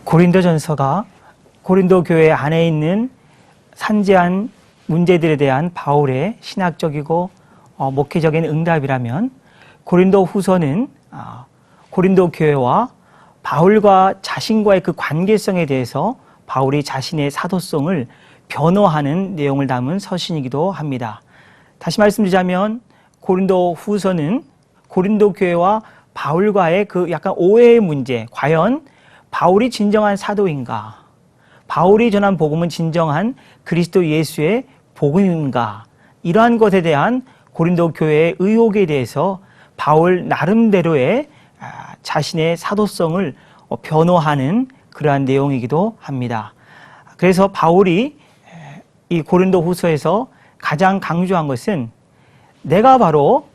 고린도전서가 고린도 교회 안에 있는 산재한 문제들에 대한 바울의 신학적이고 목회적인 응답이라면, 고린도 후서는 고린도 교회와 바울과 자신과의 그 관계성에 대해서 바울이 자신의 사도성을 변호하는 내용을 담은 서신이기도 합니다. 다시 말씀드리자면 고린도 후서는 고린도 교회와 바울과의 그 약간 오해의 문제, 과연 바울이 진정한 사도인가? 바울이 전한 복음은 진정한 그리스도 예수의 복음인가? 이러한 것에 대한 고린도 교회의 의혹에 대해서 바울 나름대로의 자신의 사도성을 변호하는 그러한 내용이기도 합니다. 그래서 바울이 이 고린도 후서에서 가장 강조한 것은 내가 바로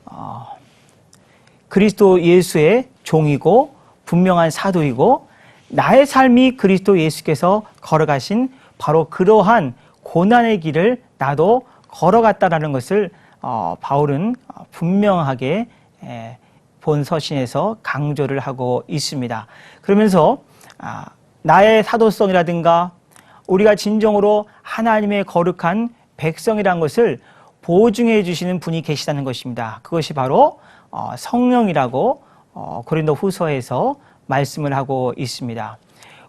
그리스도 예수의 종이고 분명한 사도이고 나의 삶이 그리스도 예수께서 걸어가신 바로 그러한 고난의 길을 나도 걸어갔다라는 것을 바울은 분명하게 본 서신에서 강조를 하고 있습니다. 그러면서 나의 사도성이라든가 우리가 진정으로 하나님의 거룩한 백성이라는 것을 보증해 주시는 분이 계시다는 것입니다. 그것이 바로 성령이라고 고린도 후서에서 말씀을 하고 있습니다.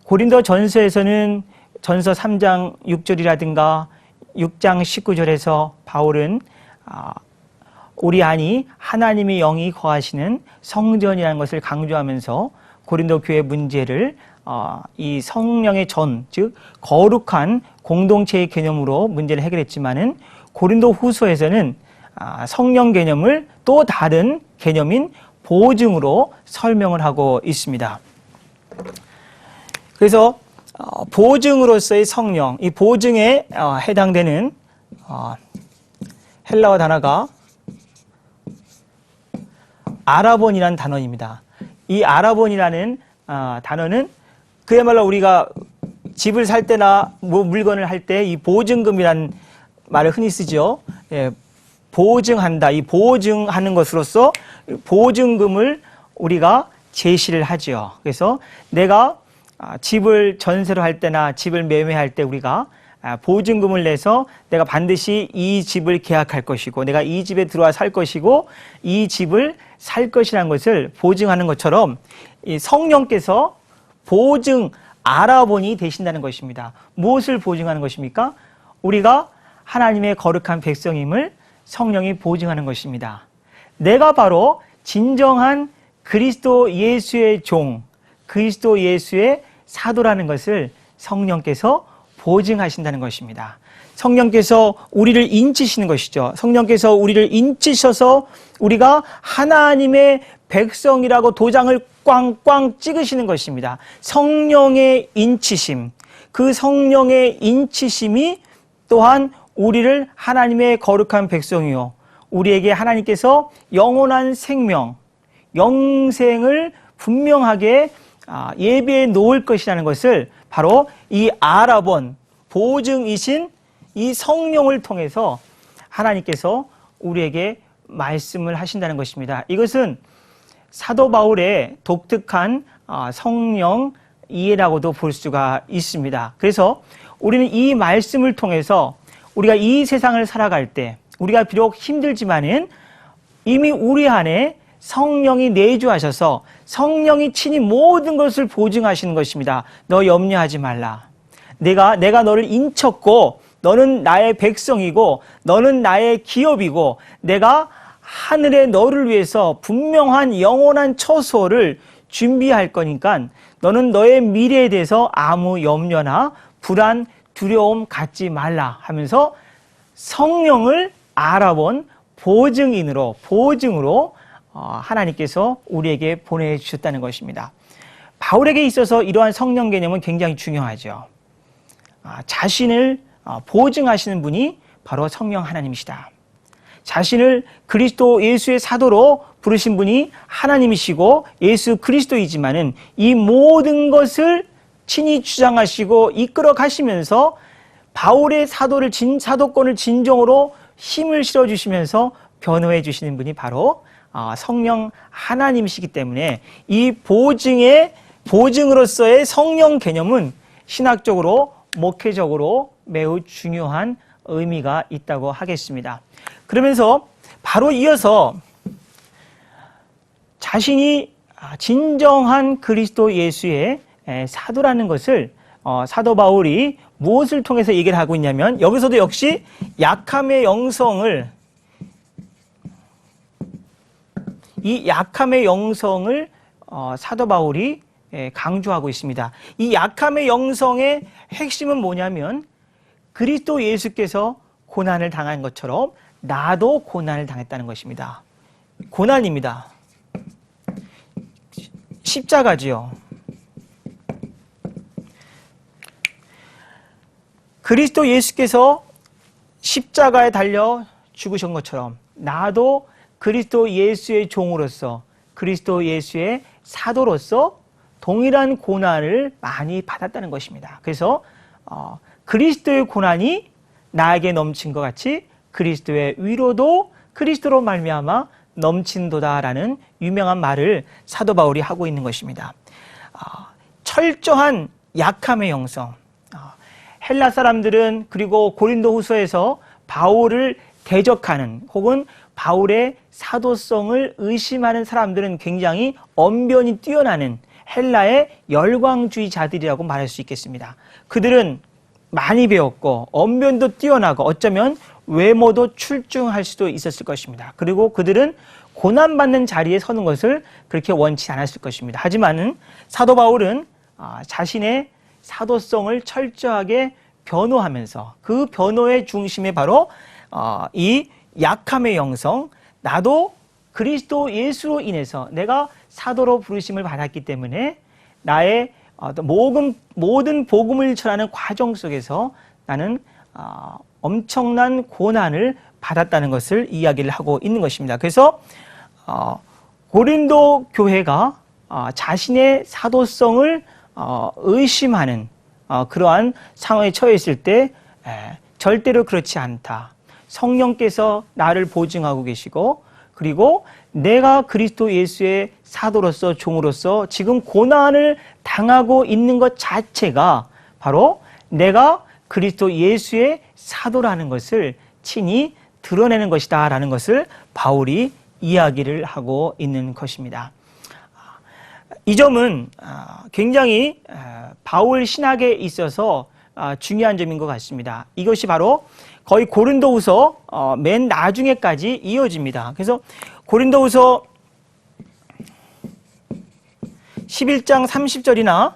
고린도 전서에서는 전서 3장 6절이라든가 6장 19절에서 바울은 우리 안이 하나님의 영이 거하시는 성전이라는 것을 강조하면서 고린도 교회 문제를 이 성령의 전, 즉 거룩한 공동체의 개념으로 문제를 해결했지만은 고린도 후서에서는 성령 개념을 또 다른 개념인 보증으로 설명을 하고 있습니다. 그래서 보증으로서의 성령, 이 보증에 해당되는 헬라어 단어가 아라본이라는 단어입니다. 이 아라본이라는 단어는 그야말로 우리가 집을 살 때나 뭐 물건을 할 때 이 보증금이라는 말을 흔히 쓰죠. 예, 보증한다. 이 보증하는 것으로서 보증금을 우리가 제시를 하죠. 그래서 내가 집을 전세로 할 때나 집을 매매할 때 우리가 보증금을 내서 내가 반드시 이 집을 계약할 것이고 내가 이 집에 들어와 살 것이고 이 집을 살 것이라는 것을 보증하는 것처럼 이 성령께서 보증 아라본이 되신다는 것입니다. 무엇을 보증하는 것입니까? 우리가 하나님의 거룩한 백성임을 성령이 보증하는 것입니다. 내가 바로 진정한 그리스도 예수의 종, 그리스도 예수의 사도라는 것을 성령께서 보증하신다는 것입니다. 성령께서 우리를 인치시는 것이죠. 성령께서 우리를 인치셔서 우리가 하나님의 백성이라고 도장을 꽝꽝 찍으시는 것입니다. 성령의 인치심, 그 성령의 인치심이 또한 우리를 하나님의 거룩한 백성이요, 우리에게 하나님께서 영원한 생명, 영생을 분명하게 예비해 놓을 것이라는 것을 바로 이 아라본, 보증이신 이 성령을 통해서 하나님께서 우리에게 말씀을 하신다는 것입니다. 이것은 사도 바울의 독특한 성령 이해라고도 볼 수가 있습니다. 그래서 우리는 이 말씀을 통해서 우리가 이 세상을 살아갈 때 우리가 비록 힘들지만은 이미 우리 안에 성령이 내주하셔서 성령이 친히 모든 것을 보증하시는 것입니다. 너 염려하지 말라. 내가 너를 인쳤고 너는 나의 백성이고 너는 나의 기업이고 내가 하늘에 너를 위해서 분명한 영원한 처소를 준비할 거니까 너는 너의 미래에 대해서 아무 염려나 불안, 두려움 갖지 말라 하면서 성령을 알아본 보증으로 하나님께서 우리에게 보내주셨다는 것입니다. 바울에게 있어서 이러한 성령 개념은 굉장히 중요하죠. 자신을 보증하시는 분이 바로 성령 하나님이시다. 자신을 그리스도 예수의 사도로 부르신 분이 하나님이시고 예수 그리스도이지만은 이 모든 것을 친히 주장하시고 이끌어 가시면서 바울의 사도권을 진정으로 힘을 실어주시면서 변호해 주시는 분이 바로 성령 하나님이시기 때문에 이 보증의 보증으로서의 성령 개념은 신학적으로, 목회적으로 매우 중요한 의미가 있다고 하겠습니다. 그러면서 바로 이어서 자신이 진정한 그리스도 예수의 사도라는 것을 사도 바울이 무엇을 통해서 얘기를 하고 있냐면, 여기서도 역시 약함의 영성을, 이 약함의 영성을 사도 바울이 강조하고 있습니다. 이 약함의 영성의 핵심은 뭐냐면, 그리스도 예수께서 고난을 당한 것처럼 나도 고난을 당했다는 것입니다. 고난입니다. 십자가지요. 그리스도 예수께서 십자가에 달려 죽으신 것처럼 나도 그리스도 예수의 종으로서, 그리스도 예수의 사도로서 동일한 고난을 많이 받았다는 것입니다. 그래서 그리스도의 고난이 나에게 넘친 것 같이 그리스도의 위로도 그리스도로 말미암아 넘친도다라는 유명한 말을 사도 바울이 하고 있는 것입니다. 철저한 약함의 영성. 헬라 사람들은, 그리고 고린도 후서에서 바울을 대적하는 혹은 바울의 사도성을 의심하는 사람들은 굉장히 언변이 뛰어나는 헬라의 열광주의자들이라고 말할 수 있겠습니다. 그들은 많이 배웠고 언변도 뛰어나고 어쩌면 외모도 출중할 수도 있었을 것입니다. 그리고 그들은 고난받는 자리에 서는 것을 그렇게 원치 않았을 것입니다. 하지만은 사도 바울은 자신의 사도성을 철저하게 변호하면서 그 변호의 중심에 바로 이 약함의 영성, 나도 그리스도 예수로 인해서 내가 사도로 부르심을 받았기 때문에 나의 모든 복음을 전하는 과정 속에서 나는 엄청난 고난을 받았다는 것을 이야기를 하고 있는 것입니다. 그래서 고린도 교회가 자신의 사도성을 의심하는 그러한 상황에 처해 있을 때 절대로 그렇지 않다. 성령께서 나를 보증하고 계시고, 그리고 내가 그리스도 예수의 사도로서, 종으로서 지금 고난을 당하고 있는 것 자체가 바로 내가 그리스도 예수의 사도라는 것을 친히 드러내는 것이다 라는 것을 바울이 이야기를 하고 있는 것입니다. 이 점은 굉장히 바울 신학에 있어서 중요한 점인 것 같습니다. 이것이 바로 거의 고린도후서 맨 나중에까지 이어집니다. 그래서 고린도후서 11장 30절이나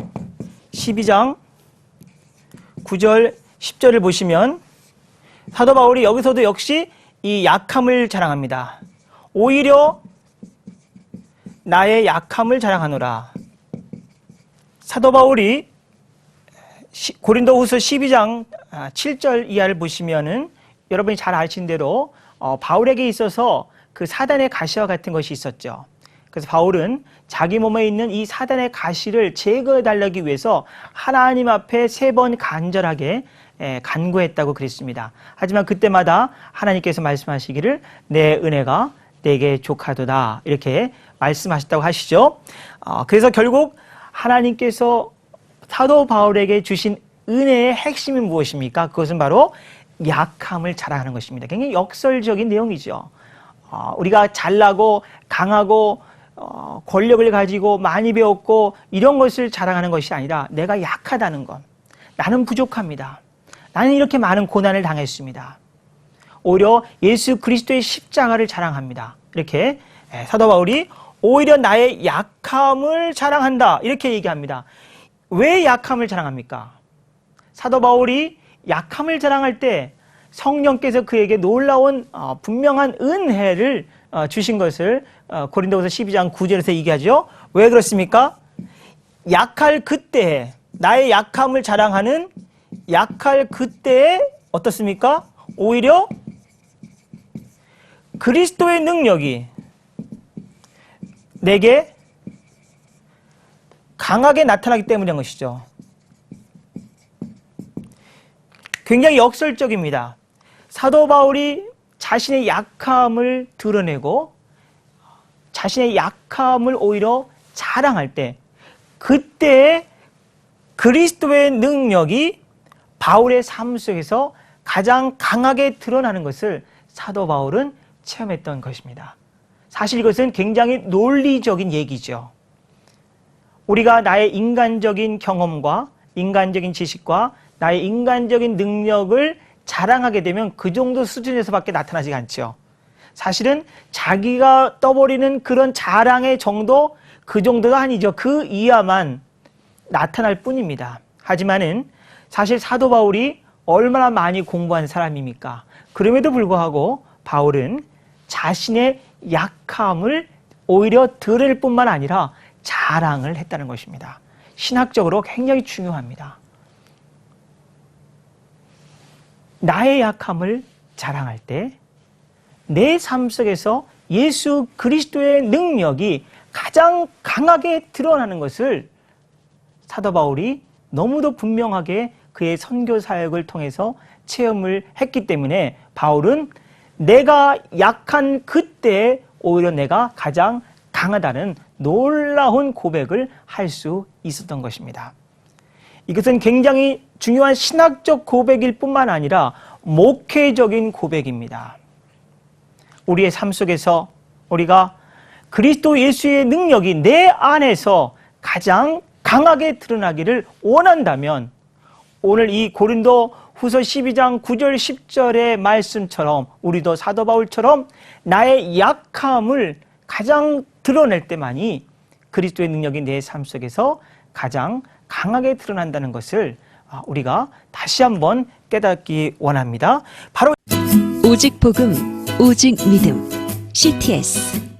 12장 9절 10절을 보시면 사도 바울이 여기서도 역시 이 약함을 자랑합니다. 오히려 나의 약함을 자랑하노라. 사도 바울이 고린도후서 12장 7절 이하를 보시면은 여러분이 잘 아시는 대로 바울에게 있어서 그 사단의 가시와 같은 것이 있었죠. 그래서 바울은 자기 몸에 있는 이 사단의 가시를 제거해 달라기 위해서 하나님 앞에 3번 간절하게 간구했다고 그랬습니다. 하지만 그때마다 하나님께서 말씀하시기를 내 은혜가 내게 족하도다 이렇게 말씀하셨다고 하시죠. 그래서 결국 하나님께서 사도 바울에게 주신 은혜의 핵심이 무엇입니까? 그것은 바로 약함을 자랑하는 것입니다. 굉장히 역설적인 내용이죠. 우리가 잘나고 강하고 권력을 가지고 많이 배웠고 이런 것을 자랑하는 것이 아니라 내가 약하다는 것. 나는 부족합니다. 나는 이렇게 많은 고난을 당했습니다. 오히려 예수 그리스도의 십자가를 자랑합니다. 이렇게 사도 바울이 오히려 나의 약함을 자랑한다 이렇게 얘기합니다. 왜 약함을 자랑합니까? 사도 바울이 약함을 자랑할 때 성령께서 그에게 놀라운 분명한 은혜를 주신 것을 고린도후서 12장 9절에서 얘기하죠. 왜 그렇습니까? 약할 그때에 나의 약함을 자랑하는 약할 그때에 어떻습니까? 오히려 그리스도의 능력이 내게 강하게 나타나기 때문인 것이죠. 굉장히 역설적입니다. 사도 바울이 자신의 약함을 드러내고 자신의 약함을 오히려 자랑할 때 그때 그리스도의 능력이 바울의 삶 속에서 가장 강하게 드러나는 것을 사도 바울은 체험했던 것입니다. 사실 이것은 굉장히 논리적인 얘기죠. 우리가 나의 인간적인 경험과 인간적인 지식과 나의 인간적인 능력을 자랑하게 되면 그 정도 수준에서밖에 나타나지 않죠. 사실은 자기가 떠버리는 그런 자랑의 정도, 그 정도가 아니죠. 그 이하만 나타날 뿐입니다. 하지만은 사실 사도 바울이 얼마나 많이 공부한 사람입니까? 그럼에도 불구하고 바울은 자신의 약함을 오히려 드러낼 뿐만 아니라 자랑을 했다는 것입니다. 신학적으로 굉장히 중요합니다. 나의 약함을 자랑할 때 내 삶 속에서 예수 그리스도의 능력이 가장 강하게 드러나는 것을 사도 바울이 너무도 분명하게 그의 선교 사역을 통해서 체험을 했기 때문에 바울은 내가 약한 그때 오히려 내가 가장 강하다는 놀라운 고백을 할 수 있었던 것입니다. 이것은 굉장히 중요한 신학적 고백일 뿐만 아니라 목회적인 고백입니다. 우리의 삶 속에서 우리가 그리스도 예수의 능력이 내 안에서 가장 강하게 드러나기를 원한다면 오늘 이 고린도 후서 12장 9절 10절의 말씀처럼 우리도 사도 바울처럼 나의 약함을 가장 드러낼 때만이 그리스도의 능력이 내 삶 속에서 가장 강하게 드러난다는 것을 우리가 다시 한번 깨닫기 원합니다. 바로 오직 복음, 오직 믿음, CTS